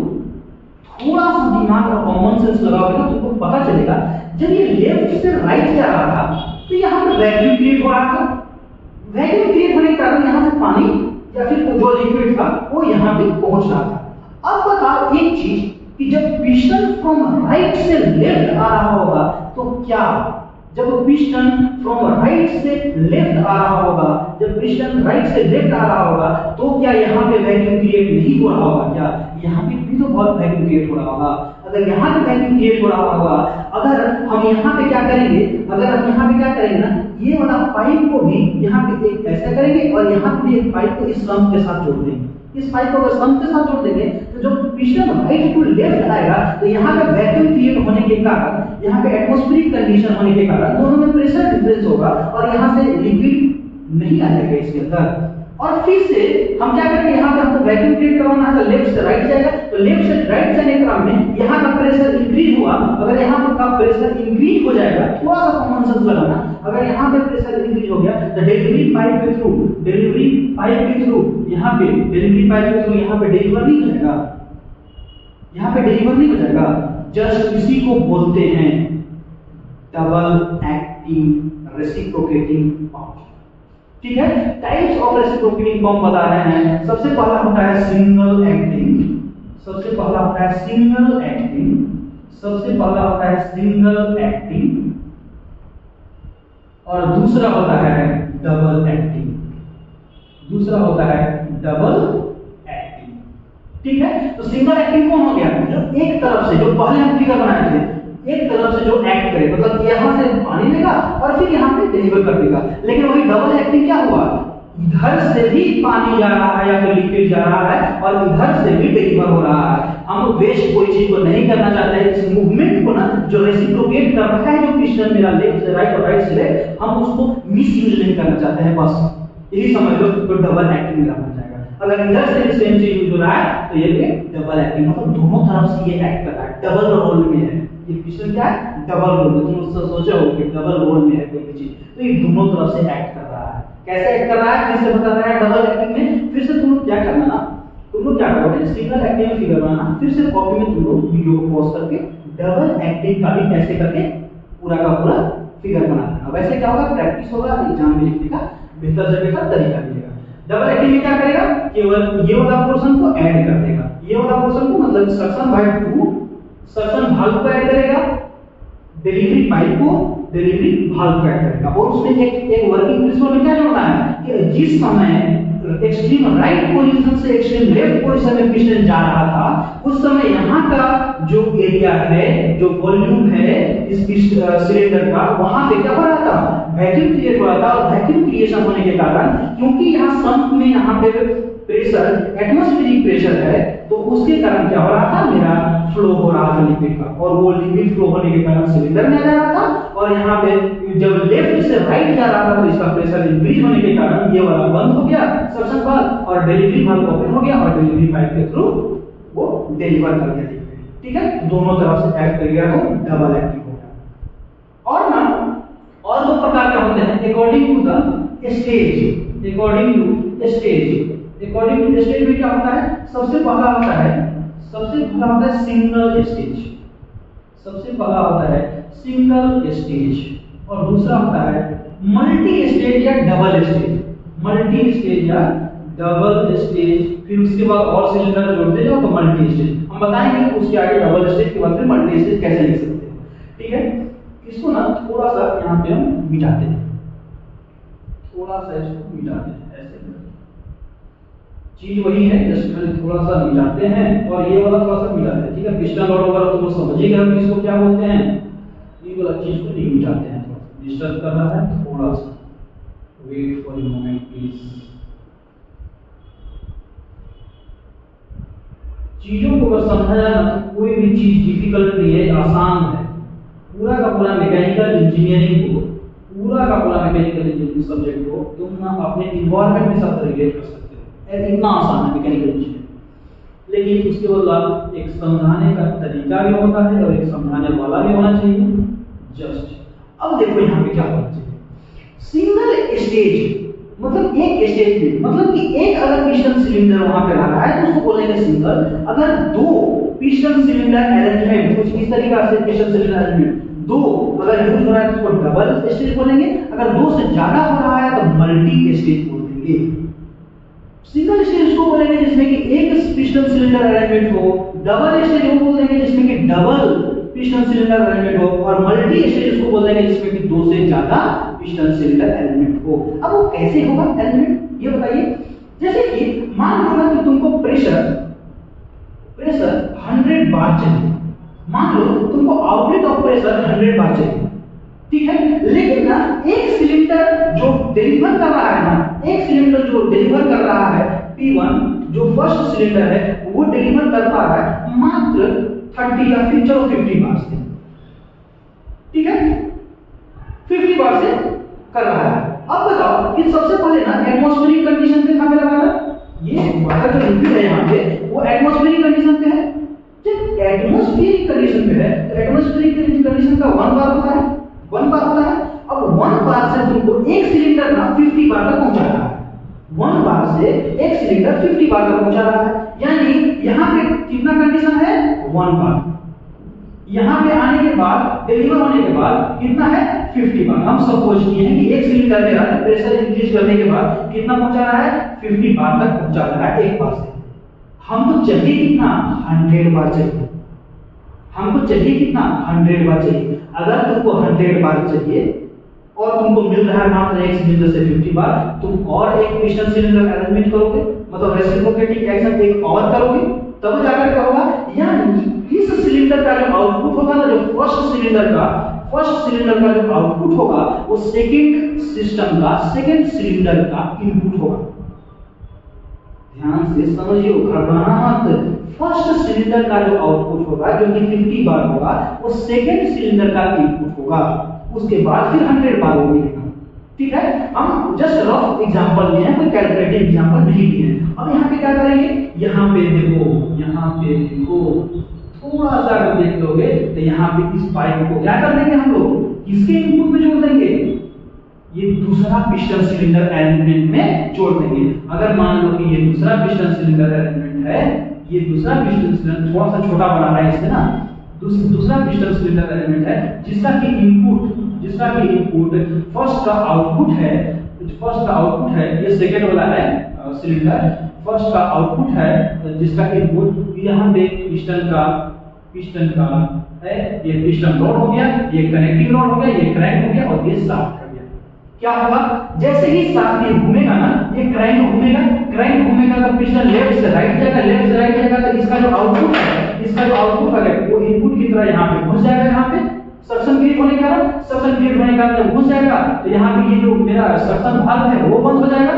[SPEAKER 1] थोड़ा सा दिमाग और कॉमन सेंस लगाओगे ना तुमको पता चलेगा, जब ये लेफ्ट से राइट जा रहा था तो यहाँ पर वैक्यूम क्रिएट हो रहा था, वैक्यूम क्रिएट होने के कारण यहाँ से पानी या फिर जो लिक्विड था वो यहाँ पे पहुंच रहा था। अब बताओ एक चीज कि जब पिस्टन फ्रॉम राइट से लेफ्ट आ रहा होगा तो क्या, जब पिस्टन फ्रॉम राइट से लेफ्ट आ रहा होगा, जब पिस्टन राइट से लेफ्ट आ रहा होगा तो क्या यहाँ पे वैक्यूम क्रिएट नहीं हो रहा होगा? क्या यहाँ पे भी तो बहुत वैक्यूम क्रिएट हो रहा होगा। अगर यहाँ पे वैक्यूम क्रिएट हो रहा होगा, अगर हम यहाँ पे क्या करेंगे, अगर हम यहाँ पे क्या करेंगे ना, ये वाला पाइप को भी यहाँ पे एक ऐसा करेंगे और यहाँ पे एक पाइप को इस सम्प के साथ जोड़ देंगे। इस पाइप को अगर सम्प के साथ जोड़ देंगे तो जब पिस्टन राइट टू लेफ्ट आएगा तो यहाँ पे वैक्यूम क्रिएट होने के कारण, यहाँ पे एटमॉस्फेरिक कंडीशन होने के कारण दोनों में प्रेशर डिफरेंस होगा और यहाँ से लिक्विड नहीं आ जाएगा इसके अंदर। और फिर से हम क्या करेंगे, यहाँ पे हमको वैक्यूम क्रिएट करवाना है तो लेफ्ट से राइट जाएगा, तो लेफ्ट से राइट जाने के क्रम में यहाँ का प्रेशर इंक्रीज हुआ। अगर यहाँ का प्रेशर इंक्रीज हो जाएगा, थोड़ा सा कॉमन सेंस लगाना, अगर यहाँ पे प्रेशर इंक्रीज हो गया तो डिलीवरी पाइप के थ्रू, डिलीवरी पाइप के थ्रू यहाँ पे डिलीवरी पाइप के थ्रू यहाँ पे डिलीवर नहीं हो जाएगा, यहाँ पे डिलीवर नहीं हो जाएगा। जस्ट इसी को बोलते हैं डबल एक्टिंग रेसिप्रोकेटिंग पंप, ठीक है। टाइप्स ऑफ रेसिप्रोकेटिंग पंप बता रहे हैं। सबसे पहला होता है सिंगल एक्टिंग, सबसे पहला होता है सिंगल एक्टिंग, सबसे पहला होता है सिंगल एक्टिंग, और दूसरा होता है डबल एक्टिंग, दूसरा होता है डबल एक्टिंग। ठीक है, तो सिंगल एक्टिंग कौन हो गया, जो एक तरफ से, जो पहले हम फिगर बनाए थे, एक तरफ से जो एक्ट करे, मतलब यहाँ से पानी लेगा और फिर यहाँ पे डिलीवर कर देगा। लेकिन वही डबल एक्टिंग क्या हुआ, इधर से भी पानी जा रहा है या फिर लिक्विड जा रहा है और इधर से भी डिलीवर हो रहा है। हम वेस्ट कोई चीज को नहीं करना चाहते हैं, इस मूवमेंट को ना जो रेसिप्रोकेट कर रहा है, जो पिस्टन मेरा लेफ्ट से राइट और राइट से लेफ्ट, हम उसको मिसयूज नहीं करना चाहते हैं, बस यही समझ लो। तो डबल एक्टिंग मेरा बन जाएगा। अगर इधर से भी सेम चीज यूज हो रहा है तो ये डबल एक्टिंग, मतलब दोनों तरफ से ये एक्ट कर रहा है, डबल रोल में है। ये पिस्टन क्या है, डबल रोल में। तुम उससे सोचो कि डबल रोल में है कोई भी चीज, तो ये दोनों तरफ से एक्ट कर रहा है। कैसे एक्ट कर रहा है, फिर से बता रहा है डबल एक्टिंग में। फिर से तुम लोग क्या करना ना, तुम लोग क्या करोगे, सिंगल एक्टिंग में फिगर बनाना, फिर से कॉपी में तुम लोग वीडियो को पॉज करके डबल एक्टिंग का भी ऐसे करके पूरा का पूरा फिगर बना देना। वैसे क्या होगा, प्रैक्टिस होगा, एग्जाम में लिखने का बेहतर से बेहतर तरीका मिलेगा। डबल एक्टिंग में क्या करेगा, केवल ये वाला पोर्शन को ऐड कर देगा, ये वाला पोर्शन को मतलब सक्शन बाय टू, सक्शन भाग को ऐड करेगा, डिलीवरी पाइप को, डिलीवरी भाग को ऐड करेगा। और उसमें एक वर्किंग प्रिंसिपल में क्या जोड़ना है कि जिस समय एक्सट्रीम राइट पोजीशन से एक्सट्रीम लेफ्ट पोजीशन में पिस्टन जा रहा था, उस समय यहाँ का जो एरिया है, जो वॉल्यूम है इस सिलेंडर का, वहां पे क्या हो रहा था, वैक्यूम क्रिएट हो रहा था। और वैक्यूम क्रिएशन होने के कारण, क्योंकि यहाँ संप में यहाँ पे प्रेशर एटमॉस्फेरिक प्रेशर है, तो उसके कारण क्या हो रहा था, मेरा फ्लो हो रहा था लिक्विड का, और वो लिक्विड फ्लो होने के कारण सिलेंडर में आ जा रहा था। और यहाँ पे जब लेफ्ट से राइट जा रहा था तो इसका प्रेशर इंक्रीज होने के कारण ये वाला बंद हो गया सक्शन वाल्व, और डिलीवरी वाल्व ओपन हो गया और डिलीवरी पाइप के थ्रू वो डिलीवर कर दिया लिक्विड। ठीक है, दोनों तरफ से एक्ट कर गया तो डबल एक्टिंग हो गया। और ना और दो प्रकार के होते हैं according to the stage. According to stage, according to stage में क्या होता है, सबसे पहला होता है सिंगल स्टेज, सबसे पहला होता है सिंगल स्टेज, और दूसरा होता है मल्टी स्टेज या डबल स्टेज। मल्टी स्टेज या डबल स्टेज, फिर उसके बाद और सिलेंडर जोड़ते जाओ तो मल्टी स्टेज। हम बताएंगे उसके आगे डबल स्टेज के बाद फिर मल्टी स्टेज कैसे लिख सकते हैं। ठीक है, इसको ना थोड़ा सा यहाँ पे हम मिटाते हैं, थोड़ा सा इसको मिटाते हैं, ऐसे चीज वही है, जस्ट थोड़ा सा मिटाते हैं और ये वाला थोड़ा सा मिटाते हैं। ठीक है, पिस्टन लोड वगैरह तुम समझिएगा कि इसको क्या बोलते हैं, ये वाला चीज को नहीं मिटाते हैं, थोड़ा डिस्टर्ब कर रहा है, थोड़ा सा wait for a moment please. चीजों को अगर समझा जाए ना तो कोई भी चीज डिफिकल्ट नहीं है, आसान है। पूरा का पूरा मैकेनिकल इंजीनियरिंग को, पूरा का पूरा मैकेनिकल इंजीनियरिंग सब्जेक्ट को तुम ना अपने इन्वायरमेंट के साथ रिलेट कर सकते हो, इतना आसान है मैकेनिकल इंजीनियरिंग। लेकिन उसके बाद एक समझाने का तरीका भी होता है और एक समझाने वाला भी होना चाहिए। जस्ट अब देखो यहाँ पे क्या होना चाहिए, सिंगल स्टेज मतलब एक स्टेज में, मतलब कि एक अगर पिस्टन सिलेंडर वहां पे लगा है तो उसको बोलेंगे सिंगल। अगर दो पिस्टन सिलेंडर अरेंजमेंट, कुछ इस तरीका से पिस्टन सिलेंडर अरेंजमेंट दो अगर यूज हो रहा है तो उसको डबल स्टेज बोलेंगे। अगर दो से ज्यादा हो रहा है तो मल्टी स्टेज बोल देंगे। सिंगल स्टेज उसको बोलेंगे जिसमें कि एक पिस्टन सिलेंडर अरेंजमेंट हो, डबल स्टेज वो बोल देंगे जिसमें कि डबल पिस्टन सिलेंडर अरेंजमेंट हो, और मल्टी स्टेज उसको बोल देंगे जिसमें कि दो से ज्यादा पिस्टन सिलेंडर अरेंजमेंट हो। अब वो कैसे होगा अरेंजमेंट, ये बताइए। जैसे कि मान लो कि तुमको प्रेशर 100 बार चाहिए, मान लो तुमको आउटलेट ऑफ प्रेशर 100 बार चाहिए, ठीक है। लेकिन ना एक सिलेंडर जो डिलीवर कर रहा है ना, एक सिलेंडर जो डिलीवर कर रहा है P1 जो फर्स्ट सिलेंडर है वो डिलीवर कर पा रहा है मात्र 30 या फिर चलो 50 बार से, ठीक है, 50 बार से कर रहा है। अब बताओ कि सबसे पहले ना एटमॉस्फेरिक कंडीशन पे कहां पे लगा था, ये वाटर जो लिक्विड है यहाँ पे वो एटमॉस्फेरिक कंडीशन पे है। जब एटमॉस्फेरिक कंडीशन पे है तो एटमॉस्फेरिक कंडीशन का 1 बार होता है, 1 बार होता है। अब 1 बार से तुमको एक सिलेंडर ना 50 बार तक पहुंचा रहा है, 1 बार से एक सिलेंडर 50 बार तक पहुंचा रहा है, यानी यहाँ पे कितना कंडीशन है 1 बार। यहाँ पे आने के बाद डिलीवर होने के बाद कितना है 50 बार। हम सपोज किए हैं कि एक सिलेंडर मेरा प्रेशर इंक्रीज करने के बाद कितना पहुंचा रहा है 50 बार तक पहुंचा रहा है एक बार से। हमको चाहिए कितना 100 बार चाहिए, हमको चाहिए कितना 100 बार चाहिए। अगर तुमको 100 बार चाहिए और तुमको मिल रहा है मात्र एक सिलेंडर से 50 बार, तुम और एक पिस्टन सिलेंडर अरेंजमेंट करोगे, मतलब रेसिप्रोकेटिंग एक्शन एक और करोगे, तब जाकर क्या होगा, यानी इस सिलेंडर का जो आउटपुट होगा ना, जो फर्स्ट सिलेंडर का जो आउटपुट होगा वो सेकंड सिलेंडर का इनपुट होगा। ध्यान से समझिए, घबराना मत। फर्स्ट सिलेंडर का जो आउटपुट होगा जो कि 50 बार होगा, वो सेकंड सिलेंडर का इनपुट होगा, उसके बाद फिर 100 बार होगी। ठीक है, हम जस्ट रफ एग्जांपल लिए हैं, कोई कैलकुलेटिव एग्जांपल नहीं लिए हैं। अब यहाँ पे क्या करेंगे, यहाँ पे देखो थोड़ा सा अगर देख लोगे तो यहाँ पे इस पाइप को क्या कर देंगे हम लोग, किसके इनपुट में जोड़ देंगे, ये दूसरा पिस्टन सिलेंडर अरेंजमेंट में जोड़ देंगे। अगर मान लो कि ये दूसरा पिस्टन सिलेंडर अरेंजमेंट है, ये दूसरा पिस्टन सिलेंडर थोड़ा सा छोटा बना रहा है इससे ना, दूसरा पिस्टन सिलेंडर अरेंजमेंट है जिसका कि इनपुट फर्स्ट का आउटपुट है, ये सेकंड वाला है सिलेंडर, फर्स्ट का आउटपुट है जिसका इनपुट यहाँ पे पिस्टन का है, ये पिस्टन रॉड हो गया, ये कनेक्टिंग रॉड हो गया, ये क्रैंक हो गया और ये शाफ्ट हो गया। क्या होगा, जैसे ही शाफ्ट ये घूमेगा ना, ये क्रैंक घूमेगा तो पिस्टन लेफ्ट से राइट जाएगा, तो इसका जो आउटपुट है वो इनपुट की तरह यहाँ पे घुस जाएगा, यहाँ पे सक्शन क्रिएट होने के कारण जब घुस जाएगा तो यहाँ पे ये जो मेरा सक्शन वाल्व है वो बंद हो जाएगा,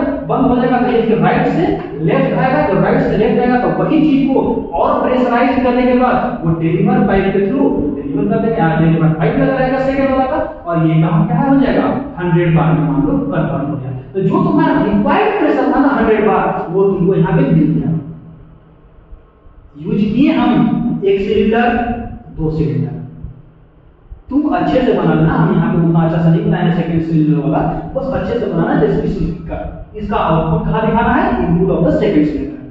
[SPEAKER 1] तो ये राइट से लेफ्ट आएगा, तो राइट से लेफ्ट आएगा, तो वही चीज को और प्रेशराइज करने के बाद वो डेलीवर पाइप के थ्रू डिलीवर कर देंगे। यहाँ डेलीवर पाइप लगा रहेगा सेकंड वाला का, और ये काम क्या हो जाएगा 100 बार में मान लो कन्वर्ट हो गया। तो जो तुम्हारा रिक्वायर्ड प्रेशर था ना 100 बार, वो तुमको यहाँ पे मिल गया। यूज किए हम एक सिलेंडर, दो सिलेंडर, तुम अच्छे से बनाना। हम यहाँ पे उतना अच्छा सा नहीं बनाया सेकंड सिलेंडर वाला, बस अच्छे से बनाना। जैसे इसका आउटपुट कहाँ दिखाना है, input of the second cylinder.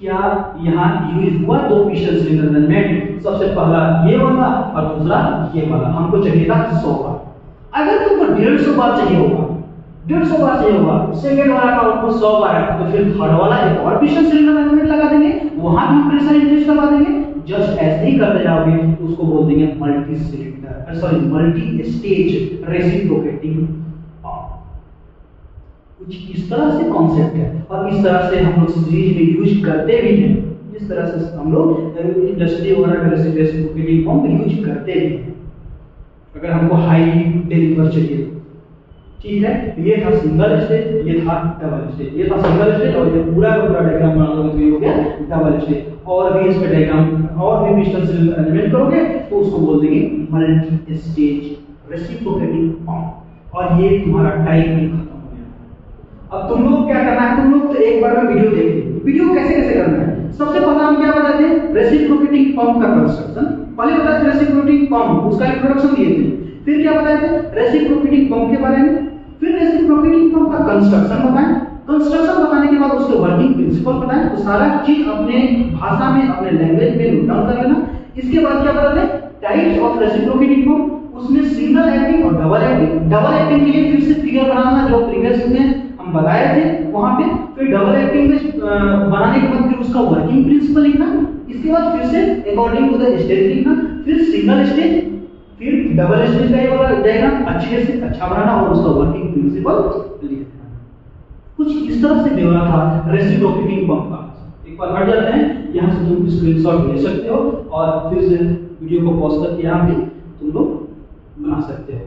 [SPEAKER 1] क्या यहाँ यूज हुआ दो पिस्टन सिलेंडर अरेंजमेंट, सबसे पहला ये वाला और दूसरा ये वाला। हमको चाहिए था 100 बार, अगर तुमको 150 बार चाहिए होगा, सेकंड वाला का आउटपुट 100 बार है, तो फिर थर्ड वाला एक और पिस्टन सिलेंडर अरेंजमेंट लगा देंगे, वहां भी प्रेशर इंक्रीज करवा देंगे। जस्ट ऐसे ही करते जाओगे, उसको बोल देंगे मल्टी स्टेज रेसिप्रोकेटिंग पंप। कुछ इस तरह से कॉन्सेप्ट है, और इस तरह से हम लोग सीरीज में यूज करते भी हैं। इस तरह से हम लोग इंडस्ट्री वगैरह में रेसिप्रोकेटिंग पंप यूज करते भी हैं, अगर हमको हाई डिलीवर चाहिए। ठीक है, ये था सिंगल स्टेज, ये था डबल स्टेज, ये था सिंगल स्टेज, और ये पूरा का पूरा डायग्राम बना दोगे तो ये हो गया डबल स्टेज। और भी इसमें डायग्राम और भी पिस्टन सिलेंडर अरेंजमेंट करोगे तो उसको बोल देंगे मल्टी स्टेज रेसिप्रोकेटिंग पंप। और ये तुम्हारा टाइम भी खत्म हो गया। अब तुम लोग क्या करना है, तुम लोग तो एक बार में वीडियो देखिए, वीडियो कैसे करना है। सबसे पहले हम क्या बताते हैं, रेसिप्रोकेटिंग पंप का कंस्ट्रक्शन। पहले बताते हैं रेसिप्रोकेटिंग पंप, उसका इंट्रोडक्शन दिए थे। फिर क्या बताए थे, रेसिप्रोकेटिंग पंप के बारे में। फिर रेसिप्रोकेटिंग पंप का कंस्ट्रक्शन बताएं। कंस्ट्रक्शन बताने के बाद उसके वर्किंग प्रिंसिपल बताएं। तो सारा चीज अपने भाषा में, अपने लैंग्वेज में नोट डाउन कर लेना। इसके बाद क्या बताते हैं, टाइप्स ऑफ रेसिप्रोकेटिंग पंप। उसमें सिंगल एक्टिंग और डबल एक्टिंग। डबल एक्टिंग के लिए फिर से फिगर बनाना जो प्रीवियस में हम बताए थे वहां पे। फिर डबल एक्टिंग में बनाने के बाद फिर उसका वर्किंग प्रिंसिपल लिखना। इसके बाद फिर से अकॉर्डिंग टू द स्टेज लिखना। फिर सिंगल स्टेज, फिर डबल स्टेज का ये वाला डायग्राम अच्छे से अच्छा बनाना और उसका वर्किंग प्रिंसिपल लिखना। कुछ इस तरह से ब्यौरा था रेसिप्रोकेटिंग पंप का। एक बार हट जाते हैं, यहाँ से तुम स्क्रीनशॉट ले सकते हो और फिर से वीडियो को पॉज करके यहाँ पे तुम लोग बना सकते हो।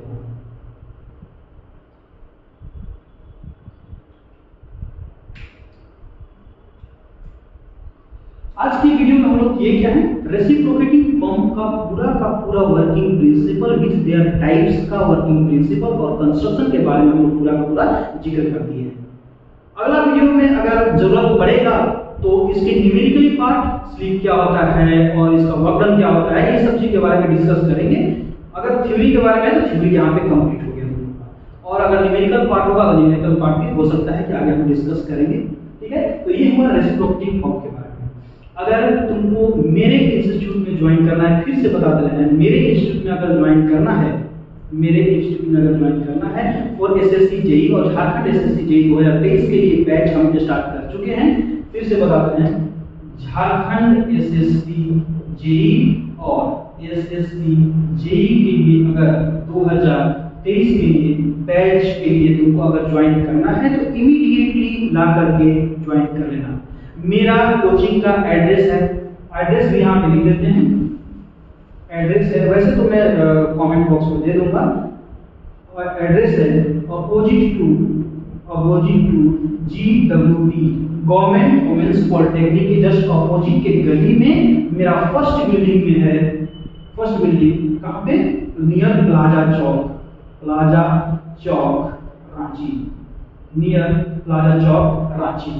[SPEAKER 1] आज की वीडियो में हम लोग ये क्या है, रेसिप्रोकेटिंग पंप का पूरा working principle which there types का वर्किंग प्रिंसिपल और कंस्ट्रक्शन के बारे में हम लोग पूरा जिक्र कर दिए हैं। अगला वीडियो में अगर जरूरत पड़ेगा तो इसके न्यूमेरिकली पार्ट, स्लीप क्या होता है और इसका वर्क डन क्या होता है, ये सब चीज के बारे में डिस्कस करेंगे। अगर थ्योरी के बारे में है तो थ्योरी यहाँ पे कंप्लीट हो गया, और अगर न्यूमेरिकल पार्ट होगा तो न्यूमेरिकल पार्ट भी हो सकता है कि आगे हम डिस्कस करेंगे। ठीक है, तो ये हमारा रेसिप्रोकेटिंग पंप के बारे में। अगर तुमको मेरे इंस्टीट्यूट में ज्वाइन करना है, फिर से बता देना है, मेरे इंस्टीट्यूट में अगर ज्वाइन करना है और एसएससी जेईई और झारखंड एसएससी जेईई 2023 के लिए बैच हम स्टार्ट कर चुके हैं। फिर से बताते हैं, झारखंड एसएससी जेईई और एसएससी जेईई के लिए अगर 2023 के लिए बैच के लिए तुमको अगर ज्वाइन करना है तो इमीडिएटली ला करके ज्वाइन कर लेना। मेरा कोचिंग का एड्रेस है एड्रेस भी यहाँ पे लिख देते हैं, एड्रेस है, वैसे तो मैं कमेंट बॉक्स में दे दूंगा। और एड्रेस है opposite to GWD government women's polytechnic के जस्ट अपोजिट के गली में मेरा फर्स्ट बिल्डिंग में है। फर्स्ट बिल्डिंग कहाँ पे? नियर प्लाजा चौक रांची, नियर प्लाजा चौक रांची।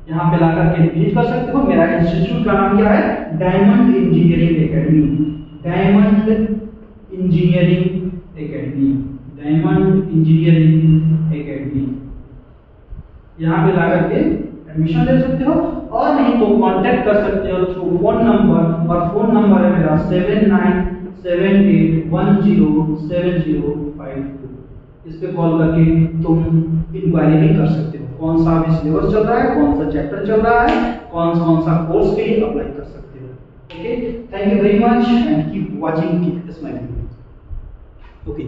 [SPEAKER 1] यहाँ पे लाकर के विजिट कर सकते हो। मेरा इंस्टीट्यूट का नाम क्या है? Diamond engineering academy, diamond engineering academy, diamond engineering academy. यहाँ पे लाकर के एडमिशन ले सकते हो, और नहीं तो कांटेक्ट कर सकते हो थ्रू फोन नंबर, और फोन नंबर है मेरा 7978107052। इस पे कॉल करके तुम इंक्वायरी भी कर सकते हो, कौन सा अभी सिलेबस चल रहा है, कौन सा चैप्टर चल रहा है, कौन सा कोर्स के लिए अप्लाई कर सकते हो। Okay, thank you very much and keep watching, keep smiling. Okay.